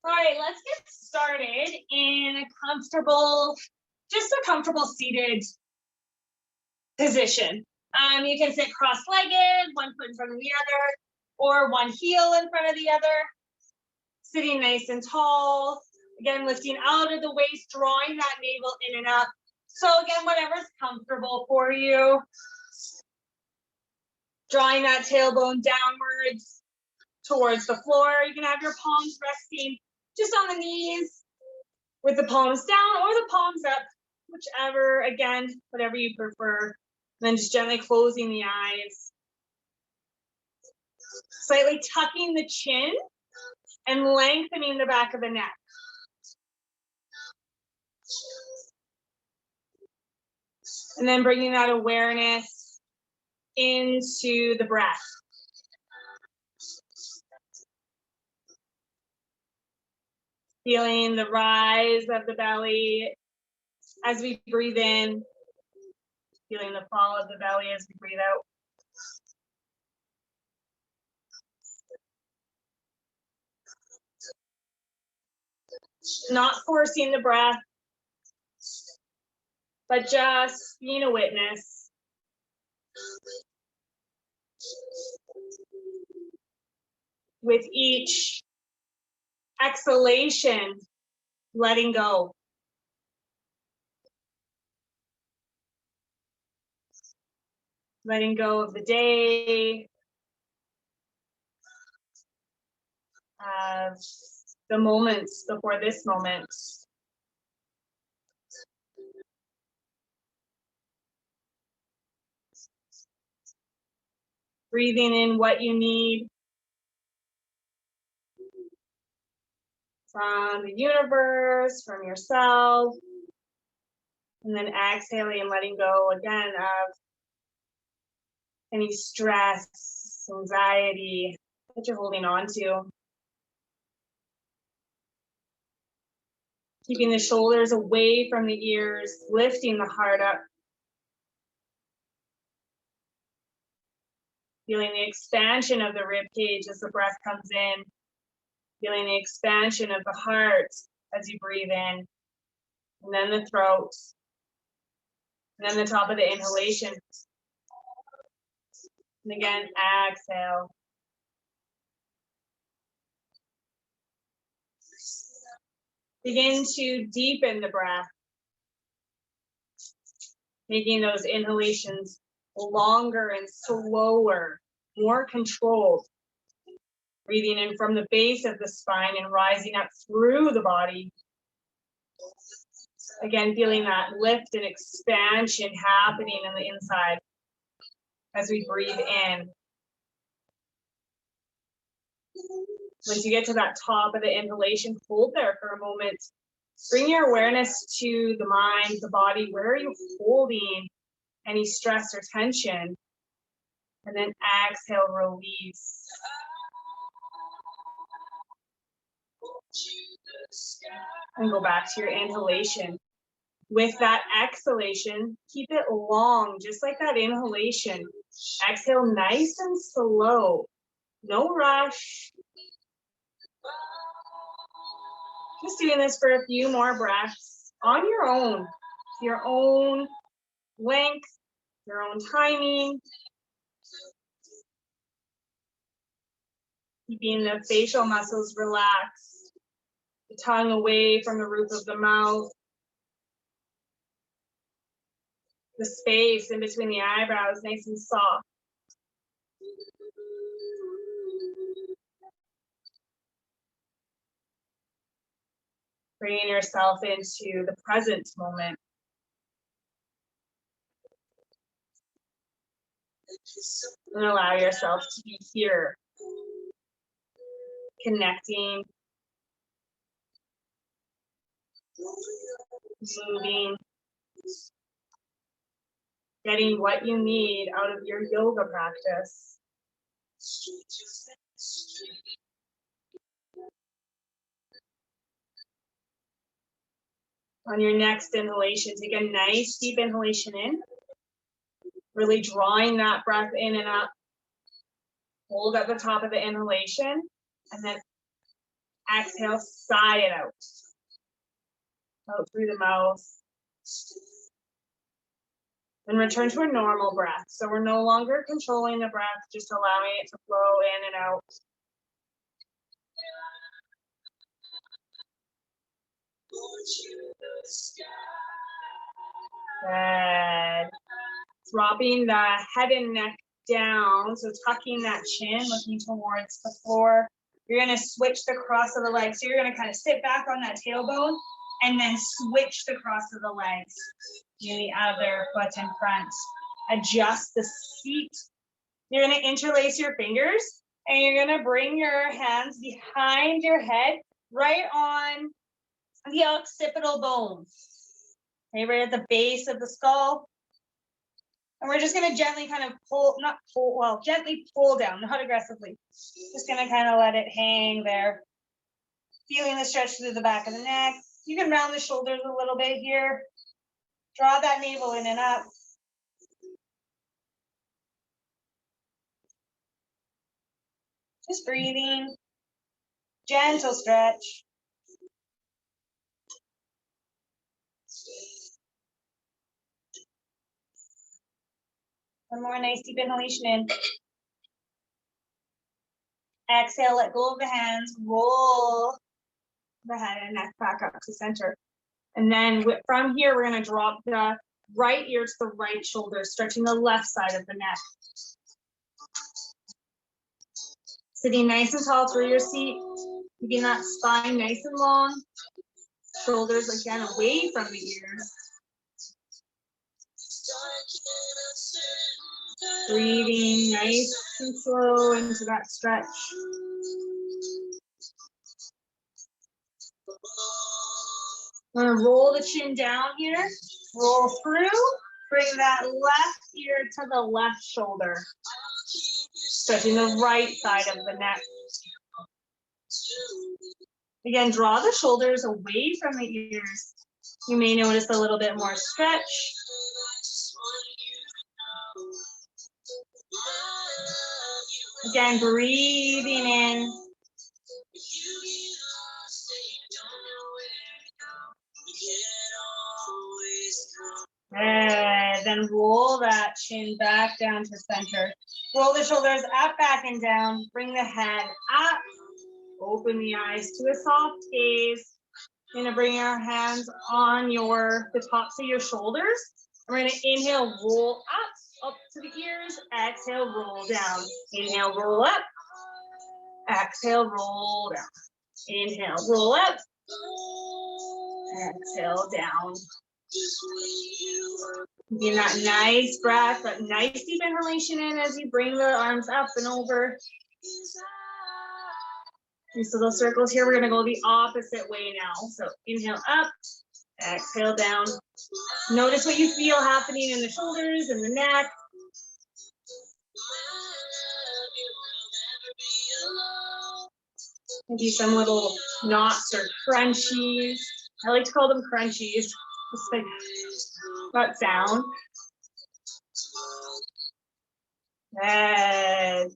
All right, let's get started in a comfortable seated position. You can sit cross-legged, one foot in front of the other, or one heel in front of the other. Sitting nice and tall. Again, lifting out of the waist, drawing that navel in and up. So again, whatever's comfortable for you. Drawing that tailbone downwards towards the floor. You can have your palms resting just on the knees with the palms down or the palms up, whichever, again, whatever you prefer. And then just gently closing the eyes. Slightly tucking the chin and lengthening the back of the neck. And then bringing that awareness into the breath. Feeling the rise of the belly as we breathe in. Feeling the fall of the belly as we breathe out. Not forcing the breath, but just being a witness. With each exhalation, letting go. Letting go of the day, of the moments before this moment. Breathing in what you need from the universe, from yourself, and then exhaling and letting go again of any stress, anxiety that you're holding on to. Keeping the shoulders away from the ears, lifting the heart up. Feeling the expansion of the rib cage as the breath comes in. Feeling the expansion of the heart as you breathe in. And then the throat. And then the top of the inhalation. And again, exhale. Begin to deepen the breath. Making those inhalations longer and slower, more controlled. Breathing in from the base of the spine and rising up through the body. Again, feeling that lift and expansion happening in the inside as we breathe in. Once you get to that top of the inhalation, hold there for a moment. Bring your awareness to the mind, the body. Where are you holding any stress or tension? And then exhale, release. And go back to your inhalation. With that exhalation, keep it long, just like that inhalation. Exhale nice and slow. No rush. Just doing this for a few more breaths on your own length, your own timing. Keeping the facial muscles relaxed, the tongue away from the roof of the mouth, the space in between the eyebrows nice and soft. Bringing yourself into the present moment. And allow yourself to be here. Connecting. Moving. Getting what you need out of your yoga practice. On your next inhalation, take a nice deep inhalation in. Really drawing that breath in and up. Hold at the top of the inhalation. And then Exhale, sigh it out. Out through the mouth. And return to a normal breath. So we're no longer controlling the breath, just allowing it to flow in and out. Good. Dropping the head and neck down, so tucking that chin, looking towards the floor. You're going to switch the cross of the legs. So you're going to kind of sit back on that tailbone and then switch the cross of the legs. The other foot in front. Adjust the seat. You're going to interlace your fingers and you're going to bring your hands behind your head, right on the occipital bone. Okay, right at the base of the skull. And we're just going to gently kind of gently pull down, not aggressively. Just going to kind of let it hang there. Feeling the stretch through the back of the neck. You can round the shoulders a little bit here. Draw that navel in and up. Just breathing. Gentle stretch. One more nice deep inhalation in. Exhale, let go of the hands. Roll the head and neck back up to center. And then from here, we're going to drop the right ear to the right shoulder, stretching the left side of the neck. Sitting nice and tall through your seat. Keeping that spine nice and long. Shoulders again away from the ears. Breathing nice and slow into that stretch. I'm going to roll the chin down here. Roll through. Bring that left ear to the left shoulder. Stretching the right side of the neck. Again, draw the shoulders away from the ears. You may notice a little bit more stretch. Again, breathing in. And then roll that chin back down to center. Roll the shoulders up, back, and down. Bring the head up. Open the eyes to a soft gaze. We're going to bring our hands on the tops of your shoulders. We're going to inhale, roll up to the ears. Exhale, roll down. Inhale, roll up. Exhale, roll down. Inhale, roll up. Exhale, down. Getting that nice breath, that nice deep inhalation in as you bring the arms up and over. These little circles here, we're going to go the opposite way now. So inhale up, exhale down. Notice what you feel happening in the shoulders and the neck. Maybe some little knots or crunchies. I like to call them crunchies. Just like that sound. Good.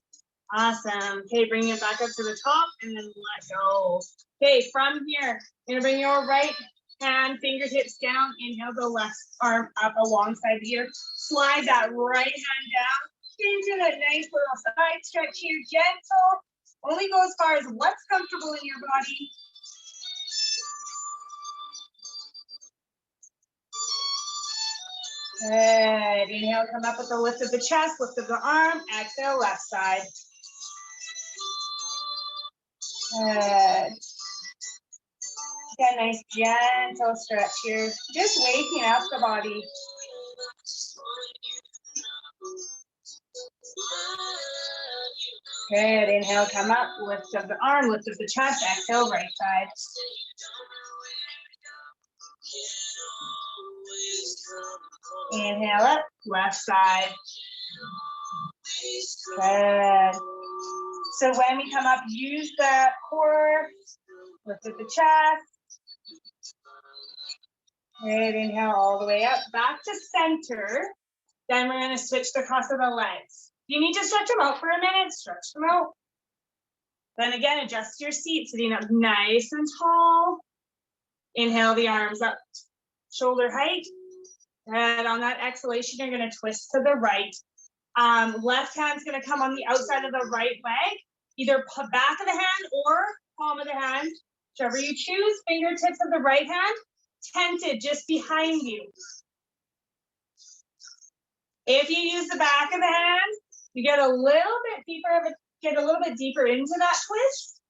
Awesome. Okay, bring it back up to the top and then let go. Okay, from here, you're gonna bring your right hand, fingertips down. Inhale, go left arm up alongside the ear. Slide that right hand down into that nice little side stretch here. Gentle. Only go as far as what's comfortable in your body. Good. Inhale, come up with the lift of the chest, lift of the arm. Exhale, left side. Good. Get a nice gentle stretch here. Just waking up the body. Good. Inhale, come up, lift of the arm, lift of the chest. Exhale, right side. Inhale up, left side. Good. So when we come up, use the core, lift of the chest. Good. Inhale all the way up, back to center. Then we're going to switch the cross of the legs. You need to stretch them out for a minute. Stretch them out. Then again, adjust your seat, sitting up nice and tall. Inhale the arms up, shoulder height. And on that exhalation, you're going to twist to the right. Left hand's going to come on the outside of the right leg, either back of the hand or palm of the hand, whichever you choose. Fingertips of the right hand tented just behind you. If you use the back of the hand, you get a little bit deeper into that twist,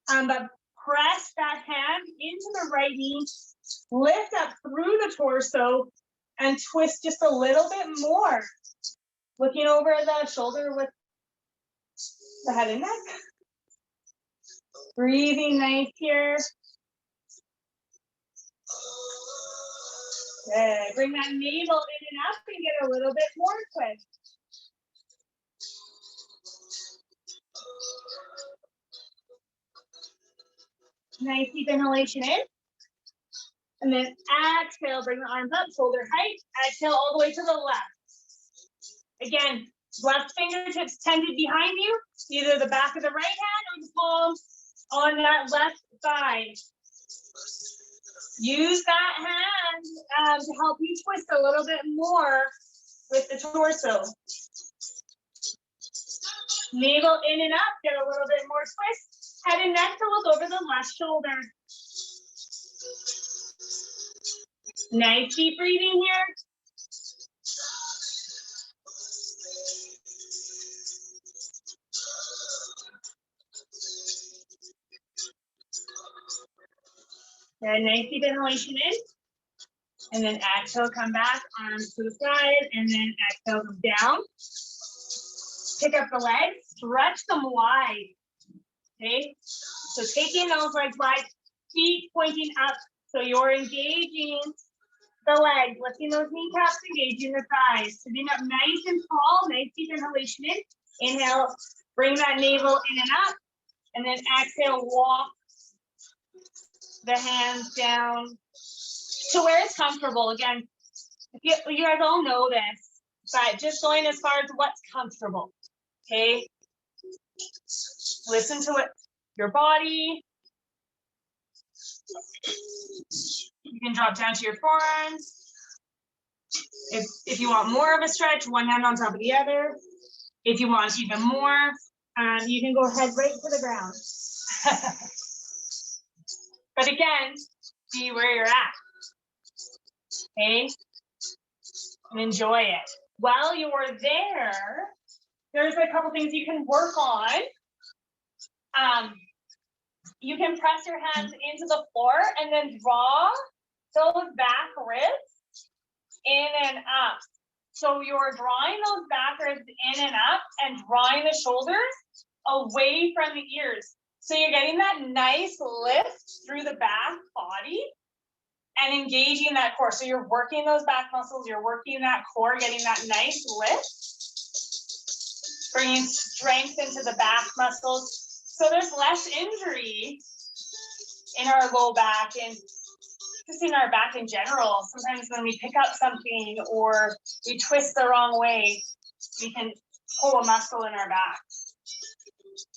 but press that hand into the right knee, lift up through the torso, and twist just a little bit more. Looking over the shoulder with the head and neck. Breathing nice here. Good. Bring that navel in and up and get a little bit more twist. Nice deep inhalation in. And then exhale, bring the arms up, shoulder height. Exhale all the way to the left. Again, left fingertips tended behind you, either the back of the right hand or the palm on that left side. Use that hand to help you twist a little bit more with the torso. Navel in and up, get a little bit more twist. Head and neck to look over the left shoulder. Nice deep breathing here. Good, nice deep inhalation in. And then exhale, come back, arms to the side, and then exhale, come down. Pick up the legs, stretch them wide. Okay, so taking those legs wide, feet pointing up. So you're engaging the legs, lifting those kneecaps, engaging the thighs. Sitting up nice and tall, nice deep inhalation in. Inhale, bring that navel in and up. And then exhale, walk the hands down to where it's comfortable. Again, you guys all know this, but just going as far as what's comfortable. Okay, listen to it, your body. You can drop down to your forearms. If you want more of a stretch, one hand on top of the other. If you want even more, you can go head right to the ground. But again, be where you're at. Okay, and enjoy it. While you're there, there's a couple things you can work on. You can press your hands into the floor and then draw those back ribs in and up. So you're drawing those back ribs in and up and drawing the shoulders away from the ears. So you're getting that nice lift through the back body and engaging that core. So you're working those back muscles, you're working that core, getting that nice lift, bringing strength into the back muscles. So there's less injury in our low back and just in our back in general. Sometimes when we pick up something or we twist the wrong way, we can pull a muscle in our back.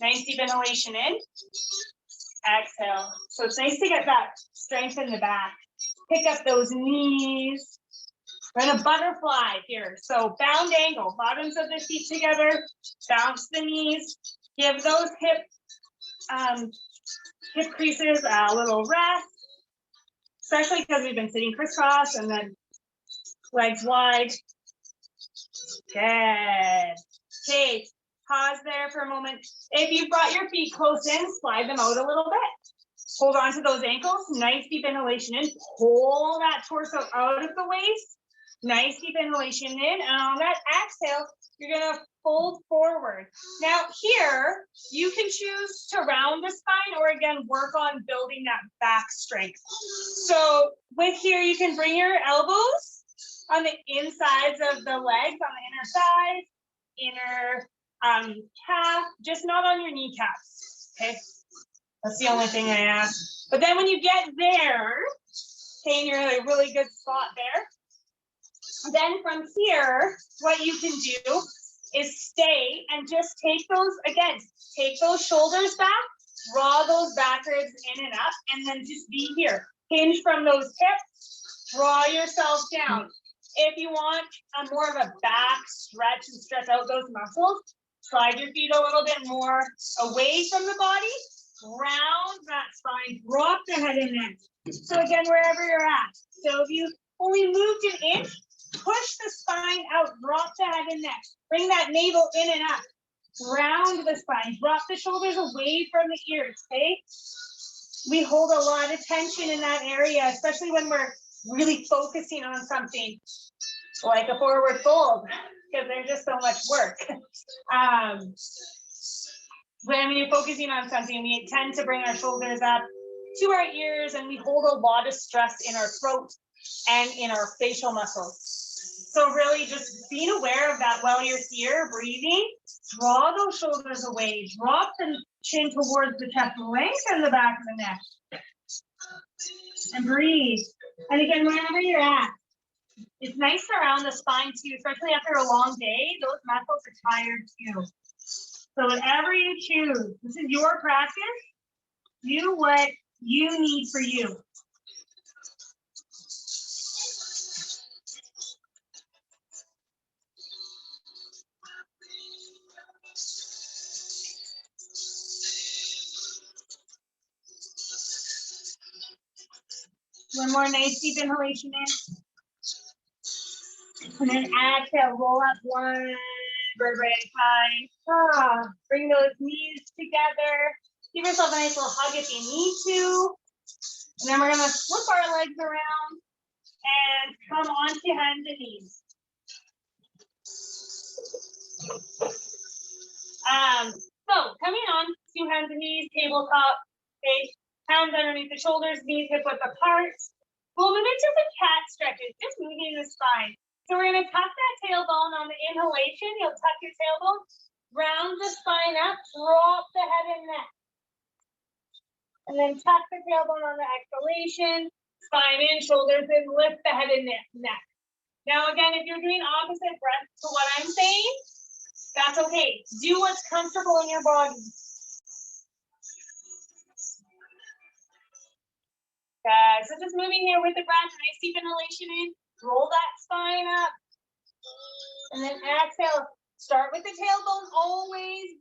Nice deep inhalation in, exhale. So it's nice to get that strength in the back. Pick up those knees. We're in a butterfly here. So bound angle, bottoms of the feet together, bounce the knees, give those hip creases a little rest, especially because we've been sitting crisscross and then legs wide. Good. Okay, pause there for a moment. If you've brought your feet close in, slide them out a little bit. Hold on to those ankles. Nice deep inhalation in. Pull that torso out of the waist. Nice deep inhalation in. And on that exhale, you're going to fold forward. Now here, you can choose to round the spine or again, work on building that back strength. So with here, you can bring your elbows on the insides of the legs, on the inner thigh, inner calf, just not on your kneecaps, okay? That's the only thing I ask. But then when you get there, okay, and you're in a really good spot there, then from here, what you can do is stay and just take those, again, take those shoulders back Draw those backwards in and up, and then just be here. Hinge from those hips. Draw yourself down. If you want a more of a back stretch and stretch out those muscles, slide your feet a little bit more away from the body. Round that spine. Drop the head and neck. So again, wherever you're at. So if you only moved an inch, push the spine out. Drop the head and neck. Bring that navel in and up. Round the spine. Drop the shoulders away from the ears, okay? We hold a lot of tension in that area, especially when we're really focusing on something like a forward fold, because there's just so much work. When we're focusing on something, we tend to bring our shoulders up to our ears, and we hold a lot of stress in our throat and in our facial muscles. So really just being aware of that while you're here, breathing, draw those shoulders away, drop the chin towards the chest, lengthen the back of the neck, and breathe. And again, wherever you're at, it's nice to round the spine too, especially after a long day. Those muscles are tired too. So whatever you choose, this is your practice. Do what you need for you. One more nice deep inhalation in. And then exhale, roll up one vertebrae at a time. Bring those knees together. Give yourself a nice little hug if you need to. And then we're going to flip our legs around and come onto hands and knees. So coming on to hands and knees, tabletop, okay, hands underneath the shoulders, knees hip width apart. We'll move into the cat stretches, just moving the spine. So we're going to tuck that tailbone on the inhalation. You'll tuck your tailbone, round the spine up, drop the head and neck. And then tuck the tailbone on the exhalation, spine in, shoulders in, lift the head and neck. Now again, if you're doing opposite breath to what I'm saying, that's okay. Do what's comfortable in your body. Good. So just moving here with the breath, nice deep inhalation in, roll that spine up. And then exhale. Start with the tailbone, always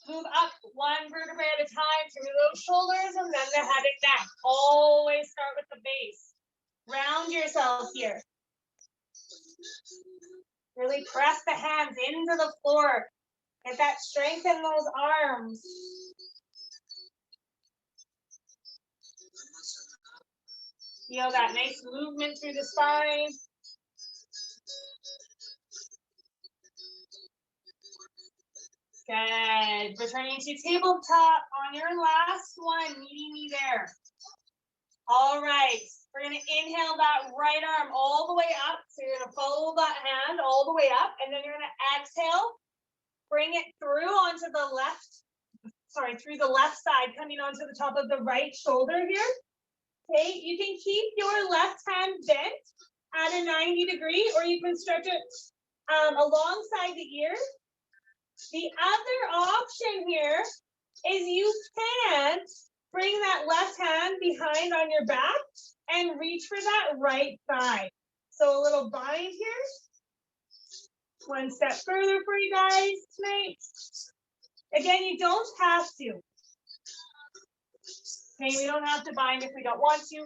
move up one vertebrae at a time through those shoulders and then the head and neck. Always start with the base. Round yourself here. Really press the hands into the floor. Get that strength in those arms. Feel that nice movement through the spine. Good. Returning to tabletop on your last one, meeting me there. All right. We're going to inhale that right arm all the way up. So you're going to follow that hand all the way up. And then you're going to exhale. Bring it through onto the left. Through the left side, coming onto the top of the right shoulder here. Okay. You can keep your left hand bent at a 90 degree, or you can stretch it alongside the ear. The other option here is you can bring that left hand behind on your back and reach for that right thigh. So a little bind here. One step further for you guys tonight. Again, you don't have to. Okay, we don't have to bind if we don't want to.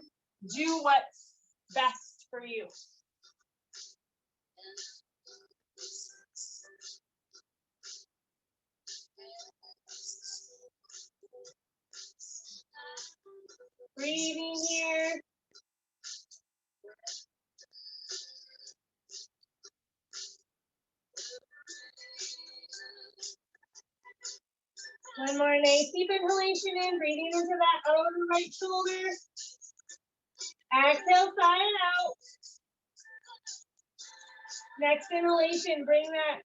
Do what's best for you. Breathing here. One more nice deep inhalation in, breathing into that outer right shoulder. Exhale, sigh it out. Next inhalation, bring that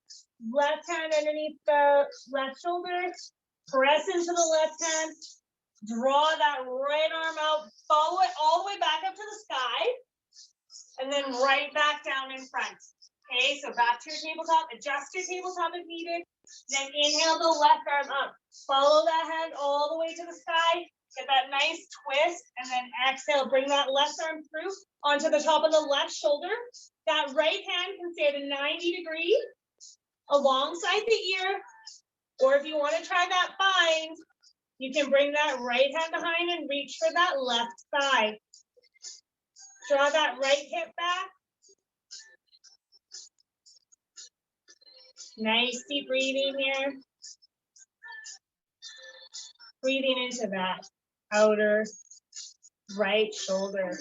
left hand underneath the left shoulder. Press into the left hand. Draw that right arm out. Follow it all the way back up to the sky. And then right back down in front. Okay, so back to your tabletop. Adjust your tabletop if needed. Then inhale the left arm up. Follow that hand all the way to the sky. Get that nice twist. And then exhale. Bring that left arm through onto the top of the left shoulder. That right hand can stay at a 90 degree alongside the ear. Or if you want to try that bind, you can bring that right hand behind and reach for that left thigh. Draw that right hip back. Nice deep breathing here. Breathing into that outer right shoulder.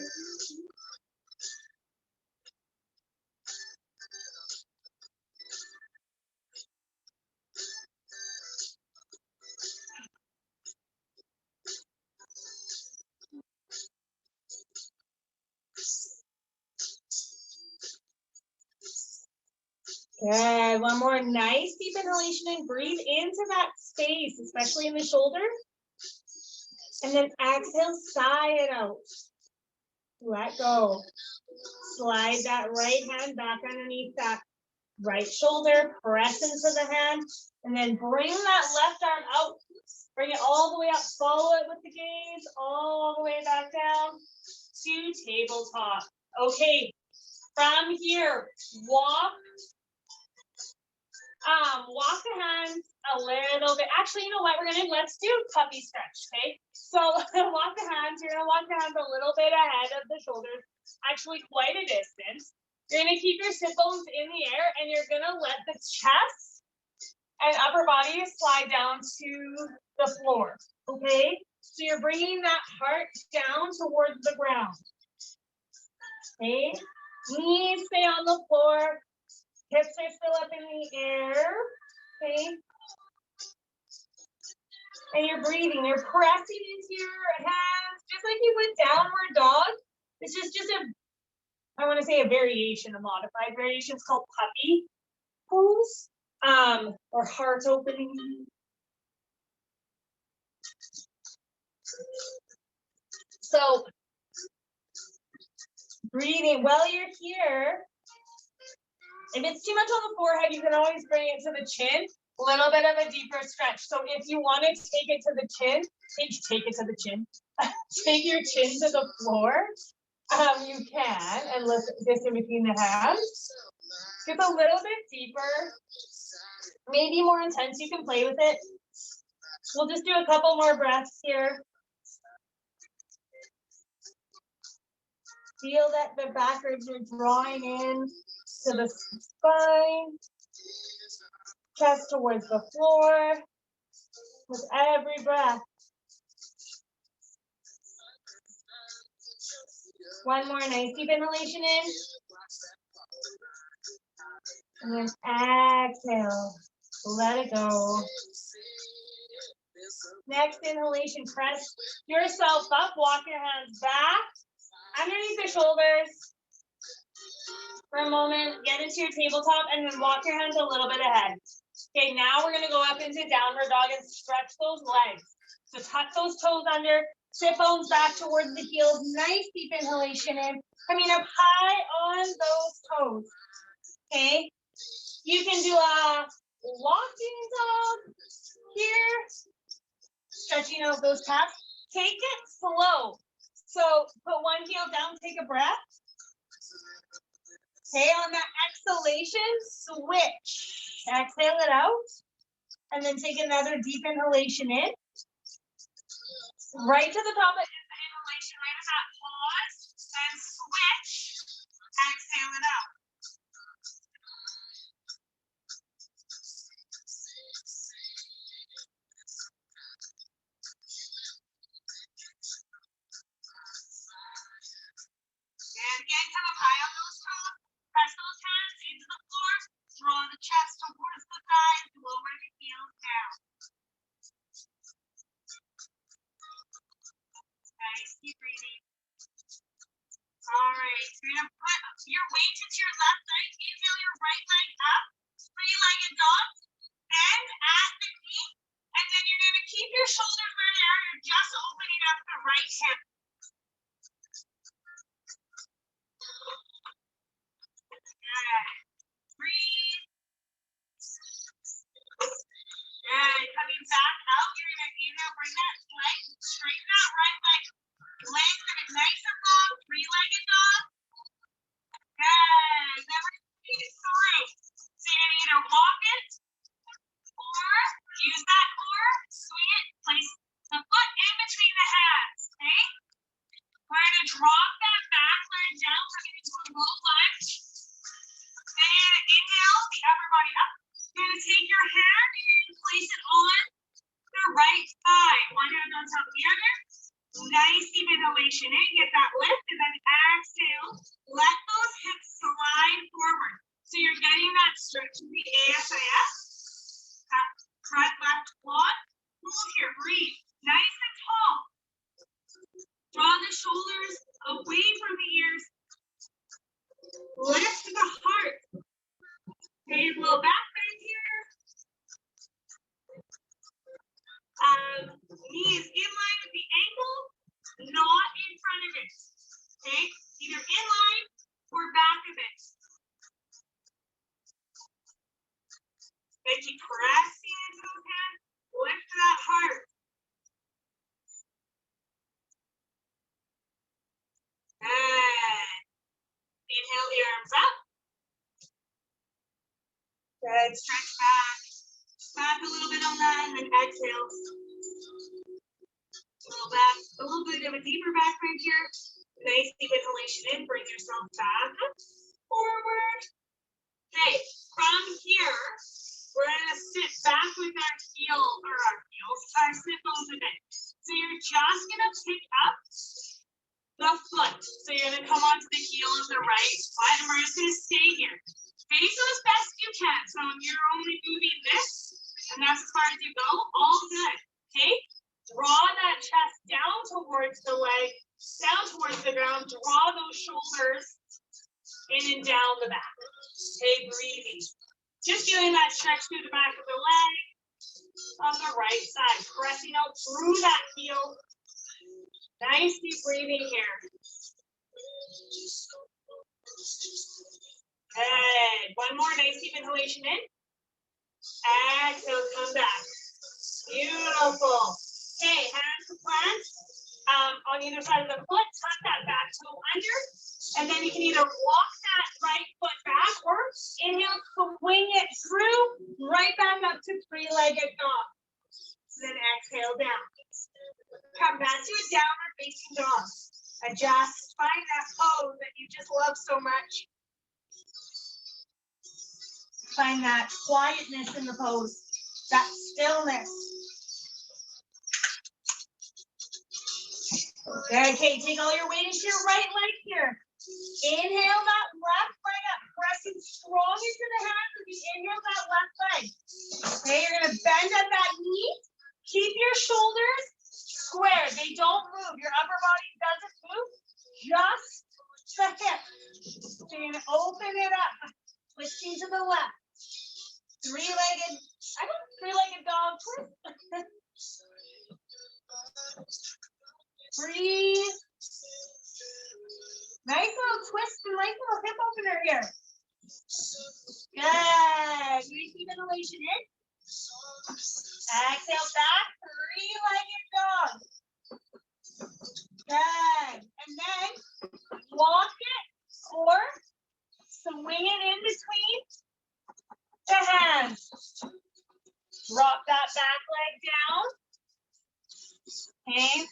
Good. One more nice deep inhalation and breathe into that space, especially in the shoulder. And then exhale, sigh it out. Let go. Slide that right hand back underneath that right shoulder. Press into the hand. And then bring that left arm out. Bring it all the way up. Follow it with the gaze. All the way back down to tabletop. Okay. From here, walk the hands a little bit. Actually, you know what? Let's do puppy stretch, okay? So walk the hands. You're gonna walk the hands a little bit ahead of the shoulders, actually quite a distance. You're gonna keep your sit bones in the air, and you're gonna let the chest and upper body slide down to the floor, okay? So you're bringing that heart down towards the ground, okay? Knees stay on the floor. Hips are still up in the air, okay? And you're breathing. You're pressing into your hands, just like you would downward dog. It's just I want to say a variation, a modified variation. It's called puppy pose, or heart opening. So, breathing while you're here. If it's too much on the forehead, you can always bring it to the chin. A little bit of a deeper stretch. So if you want to take it to the chin, take it to the chin. Take your chin to the floor. You can, and lift this in between the hands. Get a little bit deeper, maybe more intense. You can play with it. We'll just do a couple more breaths here. Feel that the back ribs are drawing in to the spine, chest towards the floor with every breath. One more nice deep inhalation in. And then exhale. Let it go. Next inhalation, press yourself up. Walk your hands back underneath the shoulders for a moment. Get into your tabletop and then walk your hands a little bit ahead. Okay, now we're going to go up into downward dog and stretch those legs. So tuck those toes under. Sit bones back towards the heels. Nice deep inhalation in. Coming up high on those toes. Okay. You can do a walking dog here. Stretching out those calves. Take it slow. So put one heel down, take a breath. Okay, on that exhalation, switch. Exhale it out. And then take another deep inhalation in. Right to the top of the inhalation, right at that pause. And switch. Exhale it out. And again, come up high on those toes. Press those hands into the floor. Draw the chest towards the thighs. Lower the heels down. Nice, keep breathing. All right, so you're going to put your weight into your left leg. Inhale your right leg up. Three-legged dog. Bend at the knee. And then you're going to keep your shoulders where they are. You're just opening up the right hip. Good. Breathe. Nice deep inhalation in, get that lift, and then exhale. Let those hips slide forward. So you're getting that stretch in the ASIS. That front left quad. Hold here, breathe. Nice and tall. Draw the shoulders away from the ears. Lift the heart. Okay, low back bend here. Knees in line with the ankle, not in front of it. Okay, either in line or back of it. Then keep pressing into those hands. Lift that heart. Good. Inhale the arms up. Good. Stretch back. Back a little bit on that, and then exhale. A little back, a little bit of a deeper back bend here. Nice deep inhalation in. Bring yourself back up, forward. Okay, from here, we're gonna sit back with our heel or our heels, our sit bones a bit. So you're just gonna pick up the foot. So you're gonna come onto the heel of the right foot, and we're just gonna stay here. Face as best you can. So if you're only moving this, and that's as far as you go, all good. Okay? Draw that chest down towards the leg, down towards the ground. Draw those shoulders in and down the back. Okay, breathing. Just doing that stretch through the back of the leg on the right side. Pressing out through that heel. Nice deep breathing here. Good. One more nice deep inhalation in. Exhale, come back. Beautiful. Okay, hands to plant. On either side of the foot, tuck that back toe under. And then you can either walk that right foot back or inhale, swing it through, right back up to three-legged dog. Then exhale down. Come back to a downward facing dog. Adjust, find that pose that you just love so much. Find that quietness in the pose, that stillness. Okay, take all your weight into your right leg here. Inhale that left leg up, pressing strong into the hands as you inhale that left leg. Okay, you're gonna bend at that knee. Keep your shoulders square. They don't move. Your upper body doesn't move, just the hip. So you're gonna open it up, twisting to the left. Three-legged dog twist. Breathe. Nice little twist and nice little hip opener here. Good. You keep inhalation in. Exhale back, three-legged dog. Good. And then walk it or swing it in between the hands. Drop that back leg down. Okay.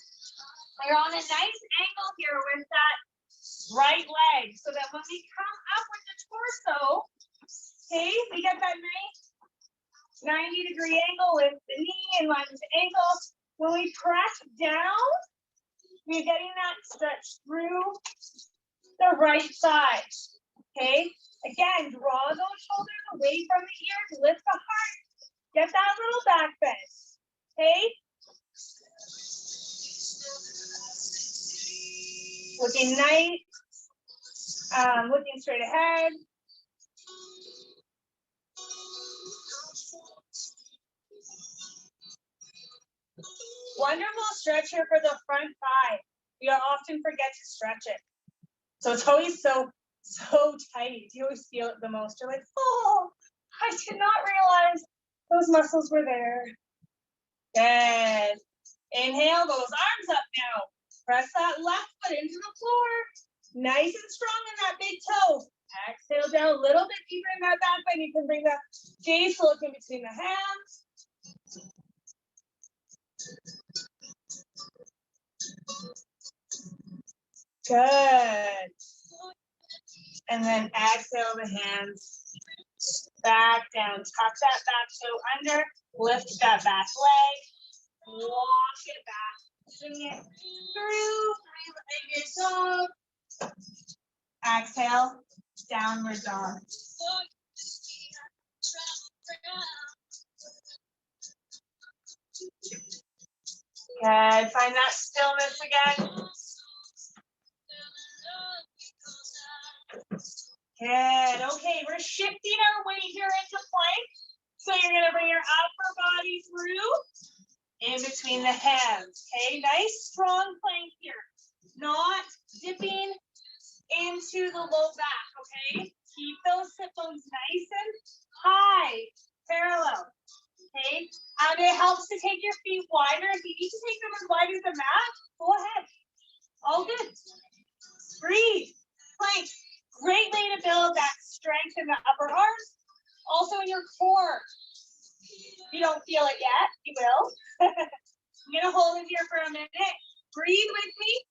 You're on a nice angle here with that right leg so that when we come up with the torso, okay, we get that nice 90-degree angle with the knee in line with the ankle. When we press down, we're getting that stretch through the right side. Okay, again, draw those shoulders away from the ears, lift the heart, get that little back bend. Okay. Looking nice, looking straight ahead. Wonderful stretch here for the front thigh. We often forget to stretch it. So it's always so tight. You always feel it the most. You're like, oh, I did not realize those muscles were there. Good. Inhale those arms up now. Press that left foot into the floor. Nice and strong in that big toe. Exhale down a little bit deeper in that back bend. You can bring the gaze to look in between the hands. Good. And then exhale the hands back down. Tuck that back toe under. Lift that back leg. Walk it back. Bring it through, three-legged dog. Exhale, downward dog. Good, find that stillness again. Good, okay, we're shifting our weight here into plank. So you're gonna bring your upper body through in between the hands, okay? Nice strong plank here. Not dipping into the low back, okay? Keep those hip bones nice and high, parallel, okay? And it helps to take your feet wider. If you need to take them as wide as the mat, go ahead. All good. Breathe. Plank. Great way to build that strength in the upper arms. Also in your core. If you don't feel it yet, you will. I'm going to hold it here for a minute. Breathe with me.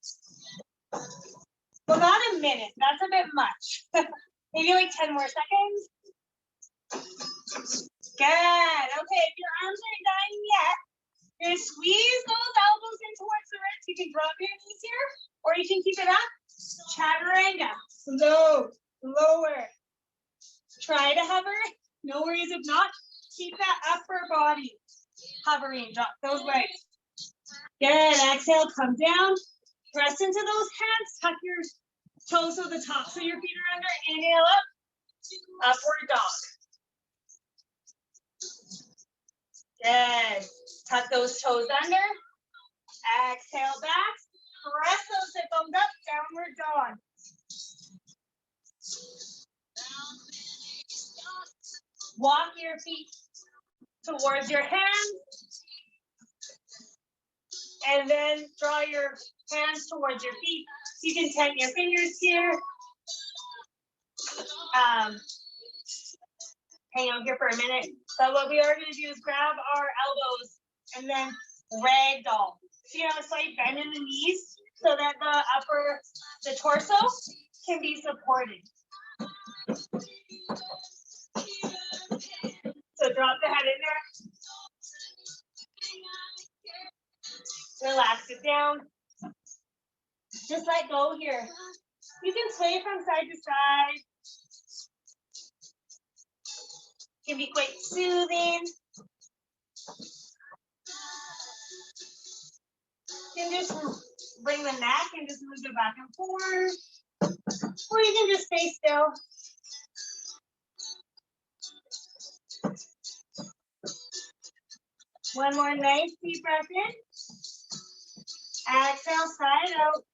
Well, not a minute. That's a bit much. Maybe like 10 more seconds. Good. Okay, if your arms aren't dying yet, you're going to squeeze those elbows in towards the wrist. You can drop your knees here, or you can keep it up. Chaturanga. Slow, lower. Try to hover. No worries if not. Keep that upper body hovering. Drop those legs. Good. Exhale, come down. Press into those hands. Tuck your toes to the top so your feet are under. Inhale up. Upward dog. Good. Tuck those toes under. Exhale back. Press those hip bones up. Downward dog. Walk your feet towards your hands. And then draw your hands towards your feet. You can tent your fingers here. Hang on here for a minute. So what we are going to do is grab our elbows and then ragdoll. So you have a slight bend in the knees so that the torso can be supported. So drop the head in there. Relax it down. Just let go here. You can sway from side to side. It can be quite soothing. You can just bring the neck and just move it back and forth. Or you can just stay still. One more nice deep breath in. Exhale, side out.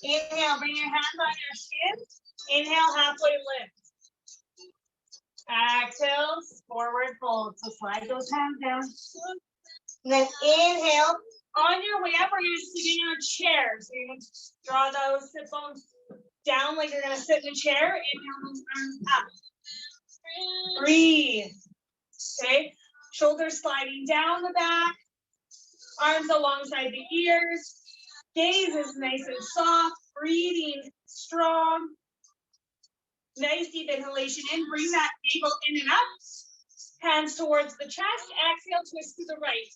Inhale, bring your hands on your shin. Inhale, halfway lift. Exhale, forward fold. So slide those hands down. And then inhale. On your way up, we're going to sit in our chair. So you're going to draw those hip bones down like you're going to sit in a chair. Inhale, those arms up. Breathe. Okay. Shoulders sliding down the back. Arms alongside the ears. Gaze is nice and soft. Breathing strong. Nice deep inhalation in. Bring that navel in and up. Hands towards the chest. Exhale, twist to the right.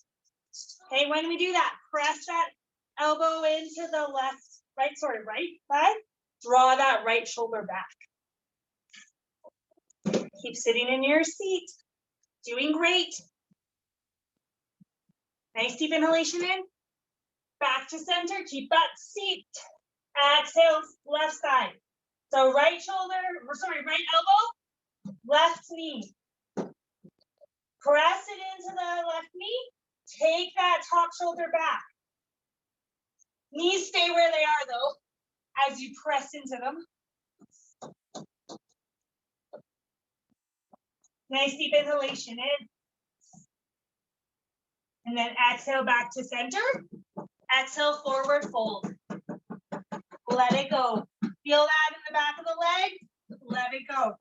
Okay, when we do that, press that elbow into the right side. Draw that right shoulder back. Keep sitting in your seat. Doing great. Nice deep inhalation in. Back to center. Keep that seat. Exhale, left side. So right elbow, left knee. Press it into the left knee. Take that top shoulder back. Knees stay where they are though, as you press into them. Nice deep inhalation in. And then exhale back to center. Exhale, forward fold. Let it go. Feel that in the back of the leg. Let it go.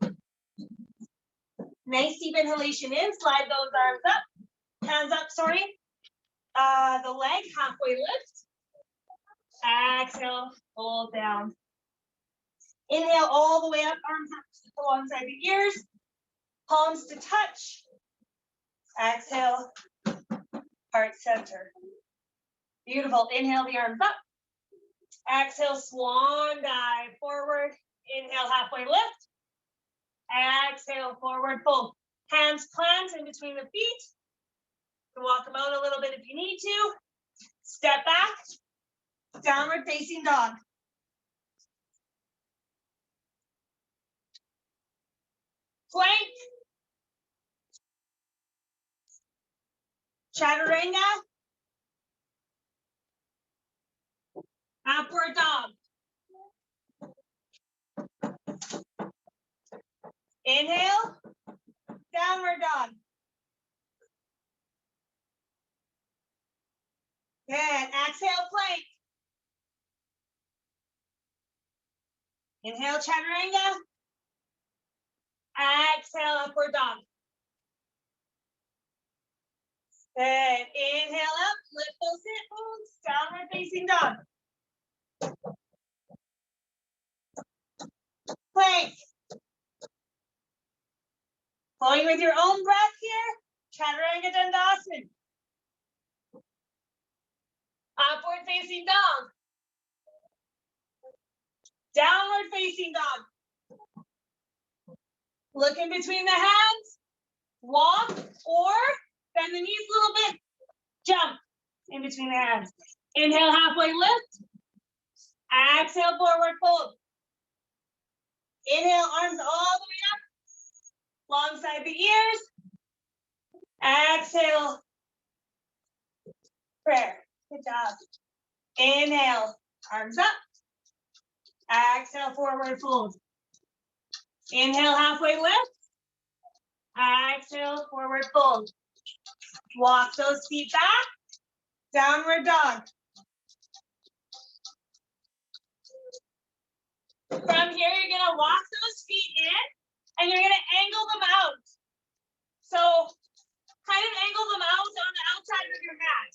Nice deep inhalation in. Slide those arms up. Hands up, sorry. The leg halfway lift. Exhale, hold down. Inhale all the way up, arms up alongside the ears. Palms to touch. Exhale, heart center. Beautiful. Inhale the arms up. Exhale, swan dive forward. Inhale, halfway lift. Exhale, forward fold. Hands plant in between the feet. You can walk them out a little bit if you need to. Step back. Downward facing dog. Plank. Chaturanga. Upward dog. Inhale. Downward dog. Good. Exhale, plank. Inhale, chaturanga. Exhale, upward dog. Good. Inhale up. Lift those hip bones. Downward facing dog. Plank. Flowing with your own breath here. Chaturanga Dandasana. Upward facing dog. Downward facing dog. Look in between the hands. Walk or bend the knees a little bit. Jump in between the hands. Inhale, halfway lift. Exhale, forward fold. Inhale, arms all the way up. Alongside the ears. Exhale. Prayer. Good job. Inhale, arms up. Exhale, forward fold. Inhale, halfway lift. Exhale, forward fold. Walk those feet back. Downward dog. From here, you're gonna walk those feet in and you're gonna angle them out. So kind of angle them out on the outside of your mat.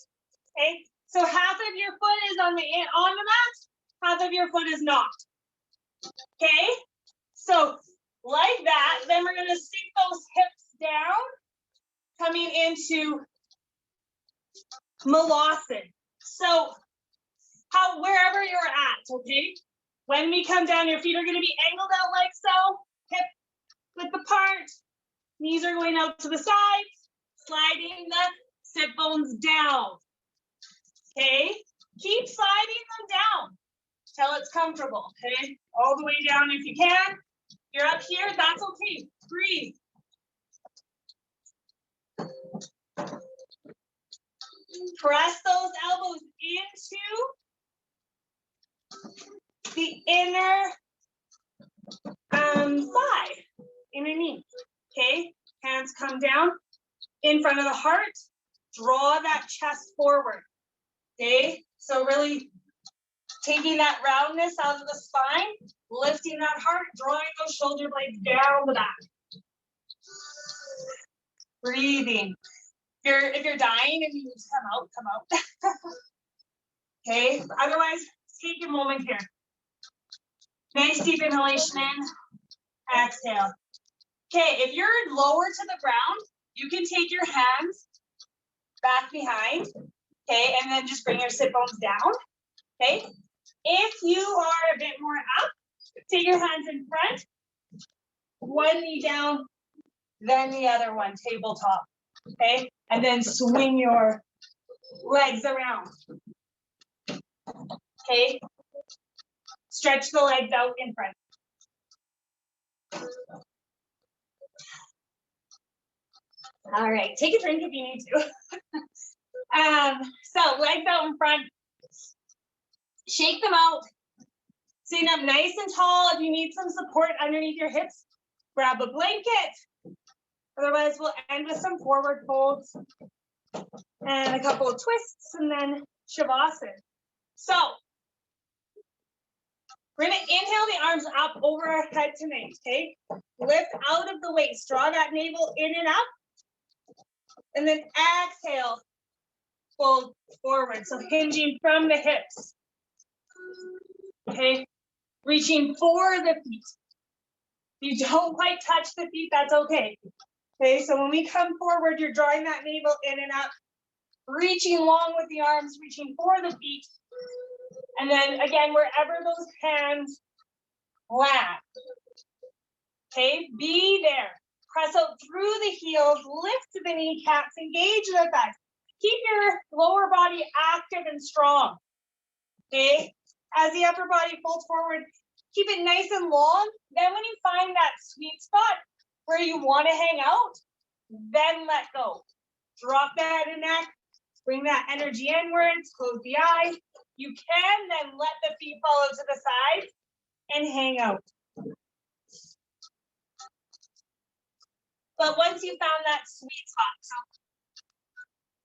Okay? So half of your foot is on the mat, half of your foot is not. Okay? So like that, then we're gonna sink those hips down, coming into Malasana. So wherever you're at, okay? When we come down, your feet are gonna be angled out like so, hip width apart, knees are going out to the sides, sliding the sit bones down. Okay? Keep sliding them down till it's comfortable, okay? All the way down if you can. You're up here, that's okay. Breathe. Press those elbows into the inner thigh, inner knee. Okay? Hands come down in front of the heart. Draw that chest forward. Okay? So really taking that roundness out of the spine, lifting that heart, drawing those shoulder blades down the back. Breathing. If you're dying and you need to come out. Okay, otherwise, take a moment here. Nice deep inhalation in, exhale. Okay, if you're lower to the ground, you can take your hands back behind, okay, and then just bring your sit bones down, okay? If you are a bit more up, take your hands in front, one knee down, then the other one, tabletop, okay? And then swing your legs around, okay? Stretch the legs out in front. All right, take a drink if you need to. So legs out in front. Shake them out. Sitting up nice and tall. If you need some support underneath your hips, grab a blanket. Otherwise, we'll end with some forward folds and a couple of twists and then Shavasana. So we're gonna inhale the arms up over our head tonight, okay? Lift out of the waist, draw that navel in and up. And then exhale, fold forward. So hinging from the hips. Okay, reaching for the feet. If you don't quite touch the feet, that's okay. Okay, so when we come forward, you're drawing that navel in and up. reaching long with the arms, reaching for the feet. And then again, wherever those hands land. Okay, be there. Press out through the heels, lift the kneecaps, engage the thighs. Keep your lower body active and strong. Okay, as the upper body folds forward, keep it nice and long. Then when you find that sweet spot where you want to hang out, then let go. Drop that neck, bring that energy inwards, close the eyes. You can then let the feet follow to the side and hang out. But once you found that sweet spot, so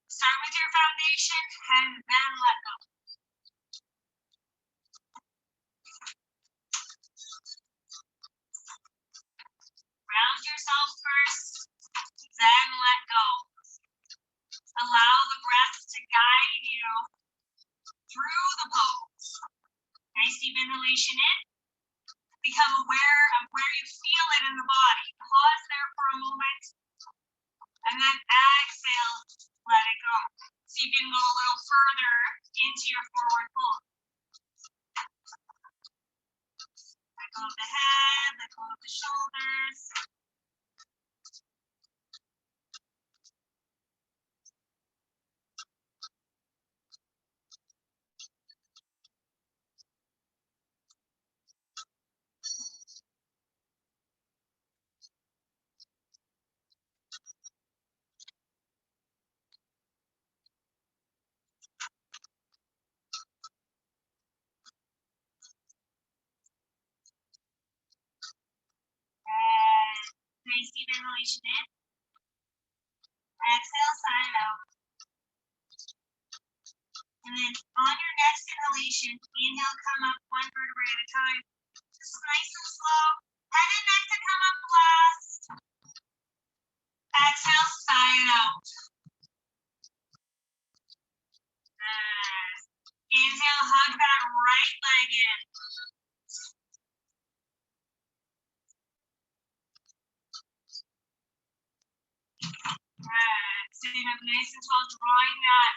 start with your foundation and then let go. Ground yourself first, then let go. Allow the breath to guide you through the pose. Nice deep inhalation in. Become aware of where you feel it in the body. Pause there for a moment. And then exhale, let it go. So you can go a little further into your forward fold. Let go of the head, let go of the shoulders. Nice deep inhalation in. Exhale, sign out. And then on your next inhalation, inhale, come up one vertebrae at a time. Just nice and slow. Head and neck to come up last. Exhale, sign out. Inhale, hug that right leg in. Sitting up nice and tall, drawing that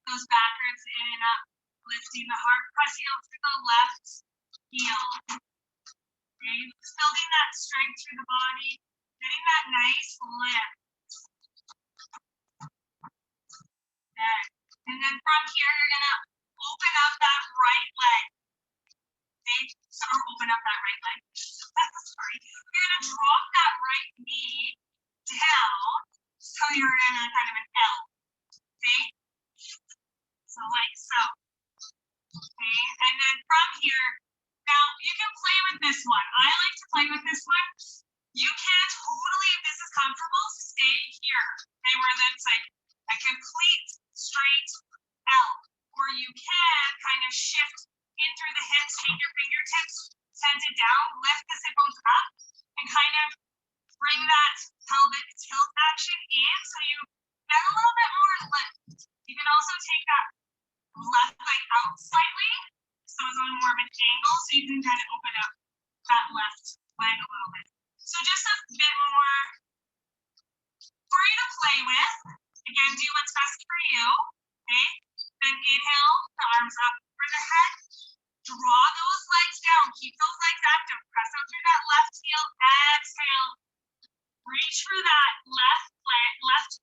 those back ribs in and up, lifting the heart, pressing out through the left heel. Okay, building that strength through the body, getting that nice lift. Okay. And then from here, you're gonna open up that right leg. Okay, so open up that right leg. Sorry. You're gonna drop that right knee down, so you're in a kind of an L. Okay, so like so. Okay, and then from here, now you can play with this one. I like to play with this one. You can totally, if this is comfortable, stay here. Okay, where that's like a complete straight L. Or you can kind of shift in through the hips, take your fingertips, send it down, lift the sit bones up, and kind of bring that pelvic tilt action in so you get a little bit more lift. You can also take that left leg out slightly, so it's on more of an angle, so you can kind of open up that left leg a little bit. So just a bit more for you to play with. Again, do what's best for you. Okay? Then inhale, the arms up for the head. Draw those legs down. Keep those legs active. Press out through that left heel. Exhale. Reach for that left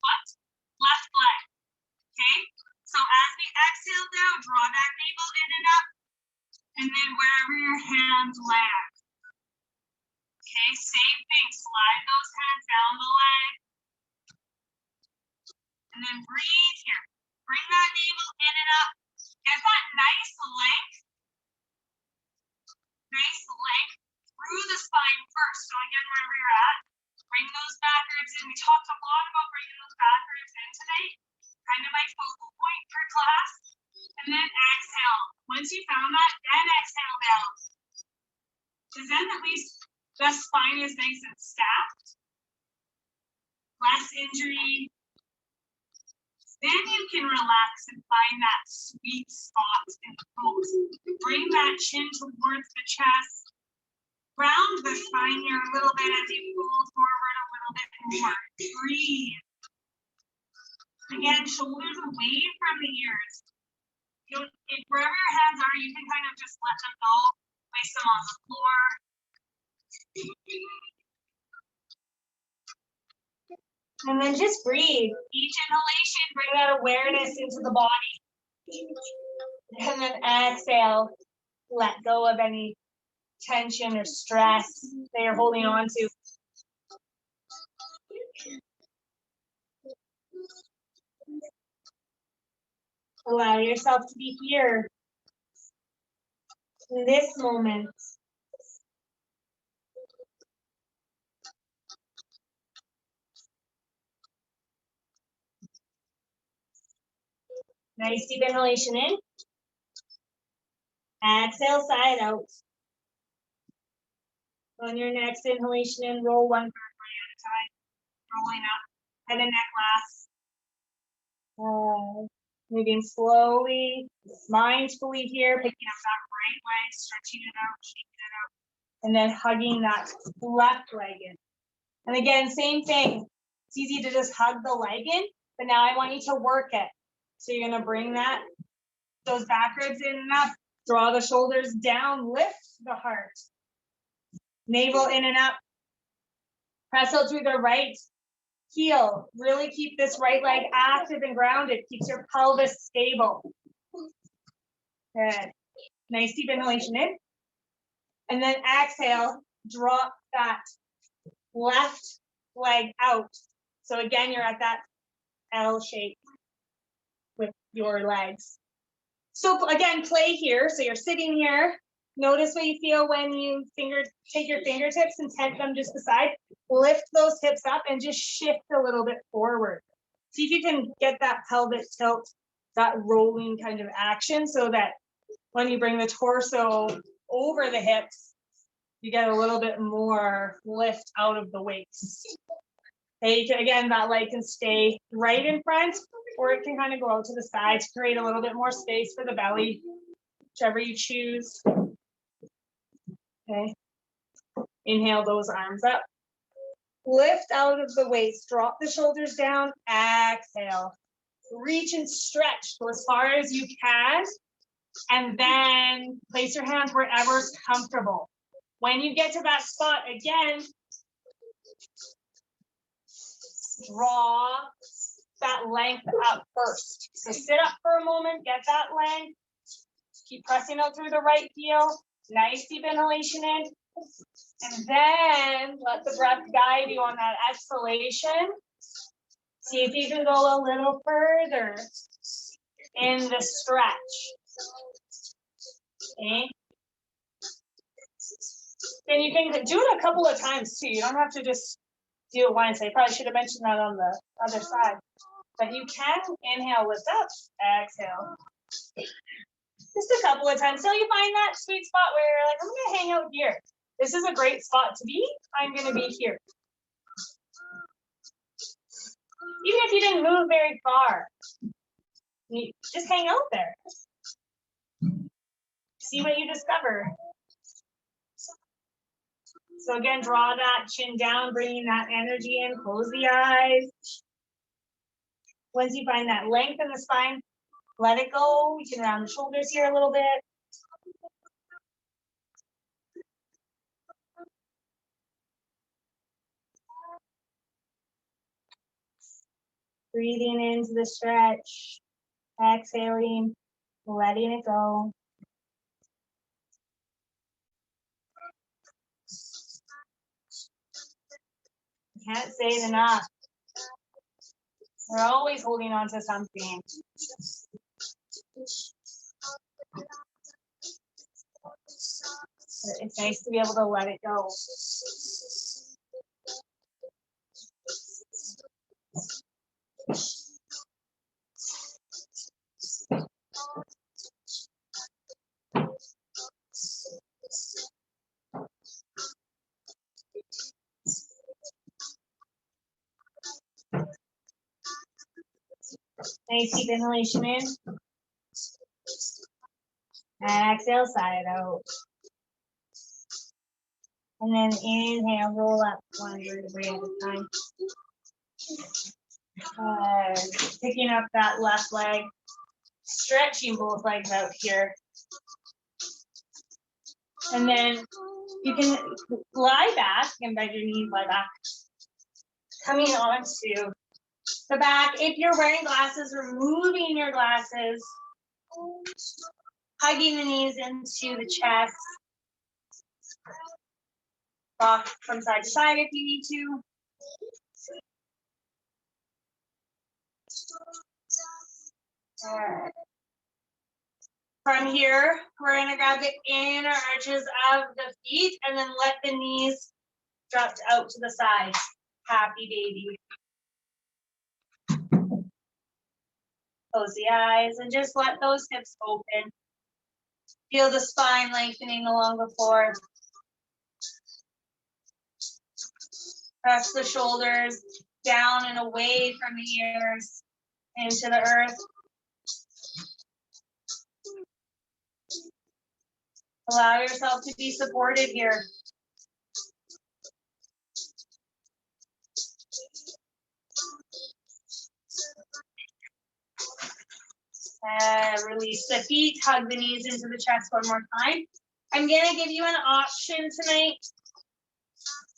foot, left leg. Okay? So as we exhale down, draw that navel in and up. And then wherever your hands land. Okay, same thing. Slide those hands down the leg. And then breathe here. Bring that navel in and up. Get that nice length. Nice length through the spine first. So again, wherever you're at, bring those back ribs in. We talked a lot about bringing those back ribs in today. Kind of my focal point for class. And then exhale. Once you found that, then exhale down. Because then at least the spine is nice and stacked. Less injury. Then you can relax and find that sweet spot in the pose. Bring that chin towards the chest. Round the spine here a little bit as you fold forward a little bit more. Breathe. Again, shoulders away from the ears. Wherever your hands are, you can kind of just let them go. Place them on the floor. And then just breathe. Each inhalation, bring that awareness into the body. And then exhale, let go of any tension or stress that you're holding on to. Allow yourself to be here in this moment. Nice deep inhalation in. Exhale, side out. On your next inhalation in, roll one vertebrae at a time. Rolling up, head and neck last. Moving slowly, mindfully here, picking up that right leg, stretching it out, shaking it out, and then hugging that left leg in. And again, same thing. It's easy to just hug the leg in, but now I want you to work it. So you're gonna bring those back ribs in and up, draw the shoulders down, lift the heart. Navel in and up. Press out through the right heel. Really keep this right leg active and grounded. Keeps your pelvis stable. Good. Nice deep inhalation in. And then exhale, drop that left leg out. So again, you're at that L shape with your legs. So again, play here. So you're sitting here. Notice what you feel when you take your fingertips and tent them just beside. Lift those hips up and just shift a little bit forward. See if you can get that pelvic tilt, that rolling kind of action, so that when you bring the torso over the hips, you get a little bit more lift out of the waist. Okay, again, that leg can stay right in front, or it can kind of go out to the side to create a little bit more space for the belly, whichever you choose. Okay, inhale those arms up. Lift out of the waist, drop the shoulders down, exhale. Reach and stretch, go as far as you can, and then place your hands wherever's comfortable. When you get to that spot, again, draw that length up first. So sit up for a moment, get that length. Keep pressing out through the right heel. Nice deep inhalation in. And then let the breath guide you on that exhalation. See if you can go a little further in the stretch. Okay. And you can do it a couple of times too. You don't have to just do it once. I probably should have mentioned that on the other side. But you can inhale, lift up, exhale. Just a couple of times till you find that sweet spot where you're like, I'm going to hang out here. This is a great spot to be. I'm going to be here. Even if you didn't move very far, you just hang out there. See what you discover. So again, draw that chin down, bringing that energy in, close the eyes. Once you find that length in the spine, let it go. You can round the shoulders here a little bit. Breathing into the stretch, exhaling, letting it go. Can't say it enough. We're always holding on to something. It's nice to be able to let it go. Nice deep inhalation in. Exhale, side out. And then inhale, roll up one vertebrae at a time. Picking up that left leg, stretching both legs out here. And then you can lie back and bend your knees, lie back. Coming onto the back. If you're wearing glasses, removing your glasses. Hugging the knees into the chest. Rock from side to side if you need to. From here, we're going to grab the inner arches of the feet and then let the knees drop out to the side. Happy baby. Close the eyes and just let those hips open. Feel the spine lengthening along the floor. Press the shoulders down and away from the ears into the earth. Allow yourself to be supported here. Release the feet, hug the knees into the chest one more time. I'm going to give you an option tonight.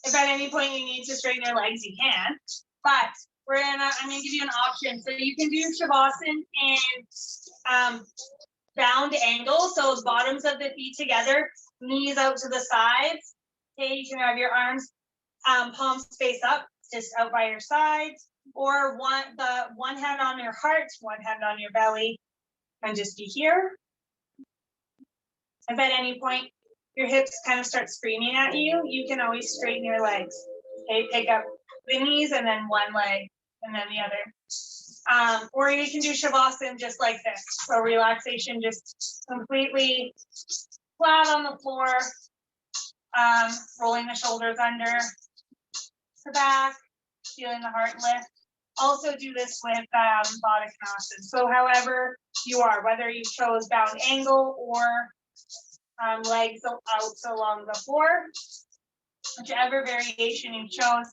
If at any point you need to straighten your legs, you can. But I'm going to give you an option. So you can do Shavasana and bound angle. So bottoms of the feet together, knees out to the sides. Okay, you can have your arms palms face up, just out by your sides. Or one hand on your heart, one hand on your belly. And just be here. If at any point your hips kind of start screaming at you, you can always straighten your legs. Okay, pick up the knees and then one leg and then the other. Or you can do Shavasana just like this. So relaxation, just completely flat on the floor, rolling the shoulders under the back, feeling the heart lift. Also do this with Savasan. So however you are, whether you chose bound angle or legs out along the floor, whichever variation you chose,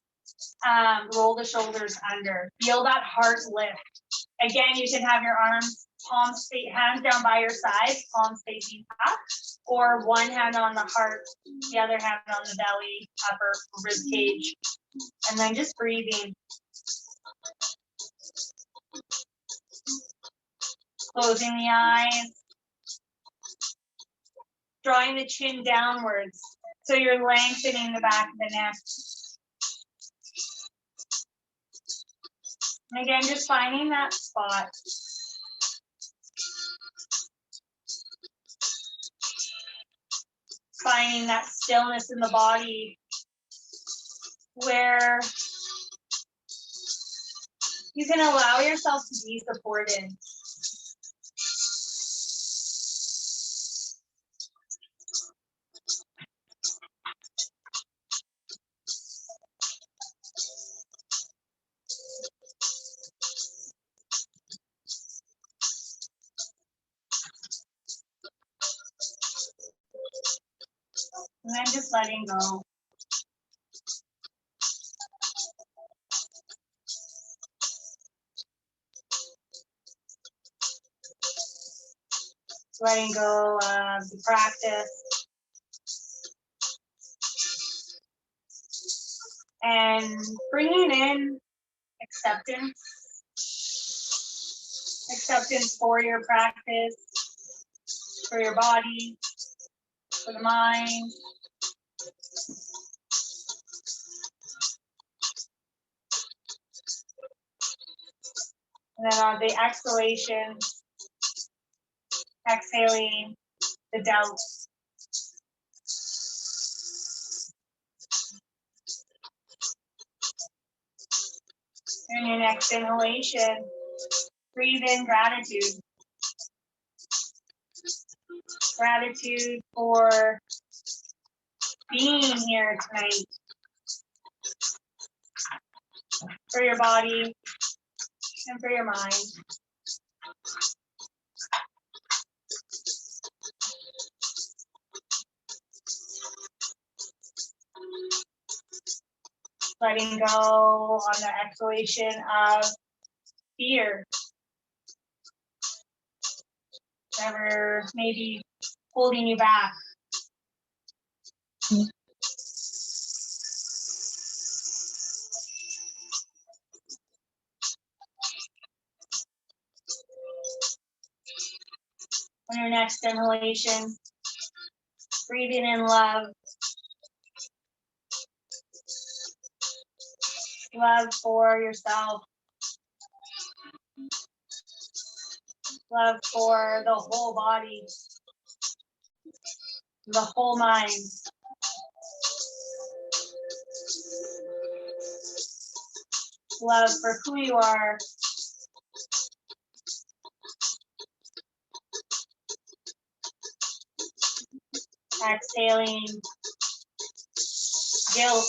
roll the shoulders under. Feel that heart lift. Again, you can have your arms, hands down by your sides, palms facing up, or one hand on the heart, the other hand on the belly, upper rib cage, and then just breathing. Closing the eyes. Drawing the chin downwards. So you're lengthening the back of the neck. And again, just finding that spot. Finding that stillness in the body where you can allow yourself to be supported. And then just letting go. Letting go of the practice. And bringing in acceptance. Acceptance for your practice, for your body, for the mind. And then on the exhalation, exhaling the doubts. And your next inhalation, breathe in gratitude. Gratitude for being here tonight. For your body and for your mind. Letting go on the exhalation of fear, whatever may be holding you back. On your next inhalation, breathing in love. Love for yourself. Love for the whole body. The whole mind. Love for who you are. Exhaling guilt.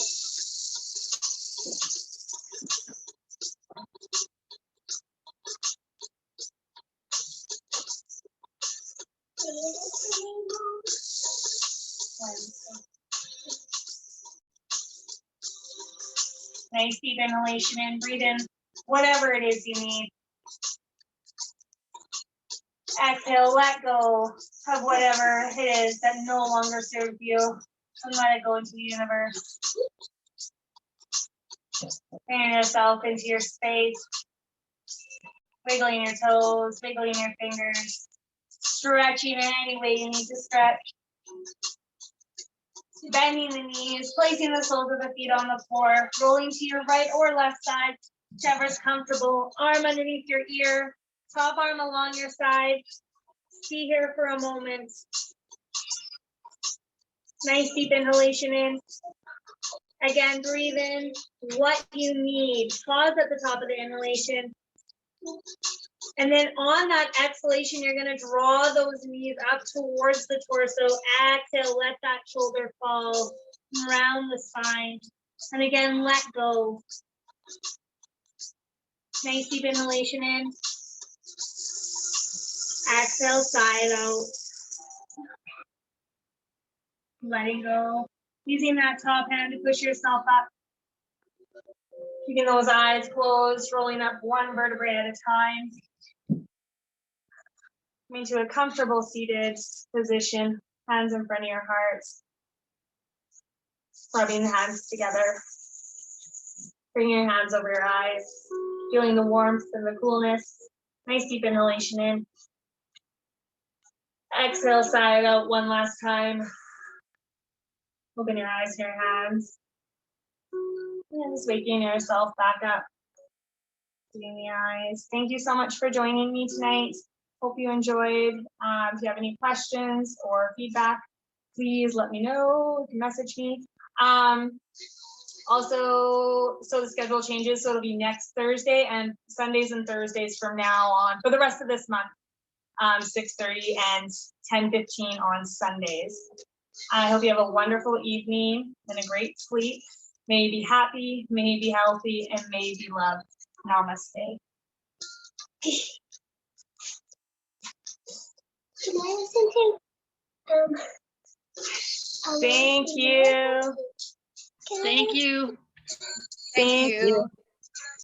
Nice deep inhalation in. Breathe in whatever it is you need. Exhale, let go of whatever it is that no longer serves you, and let it go into the universe. Bringing yourself into your space, wiggling your toes, wiggling your fingers, stretching in any way you need to stretch. Bending the knees, placing the soles of the feet on the floor, rolling to your right or left side, whichever's comfortable. Arm underneath your ear, top arm along your side. Be here for a moment. Nice deep inhalation in. Again, breathe in what you need. Pause at the top of the inhalation. And then on that exhalation, you're going to draw those knees up towards the torso. Exhale, let that shoulder fall around the spine. And again, let go. Nice deep inhalation in. Exhale, side out. Letting go. Using that top hand to push yourself up. Keeping those eyes closed, rolling up one vertebrae at a time. Into a comfortable seated position, hands in front of your heart. Rubbing the hands together. Bringing your hands over your eyes, feeling the warmth and the coolness. Nice deep inhalation in. Exhale, side out one last time. Open your eyes to your hands. And just waking yourself back up. Seeing the eyes. Thank you so much for joining me tonight. Hope you enjoyed. If you have any questions or feedback, please let me know. You can message me. Also, so the schedule changes, so it'll be next Thursday and Sundays and Thursdays from now on for the rest of this month, 6:30 and 10:15 on Sundays. I hope you have a wonderful evening and a great sleep. May you be happy, may you be healthy, and may you be loved. Namaste. Can I listen to? Thank you. Thank you. Thank you.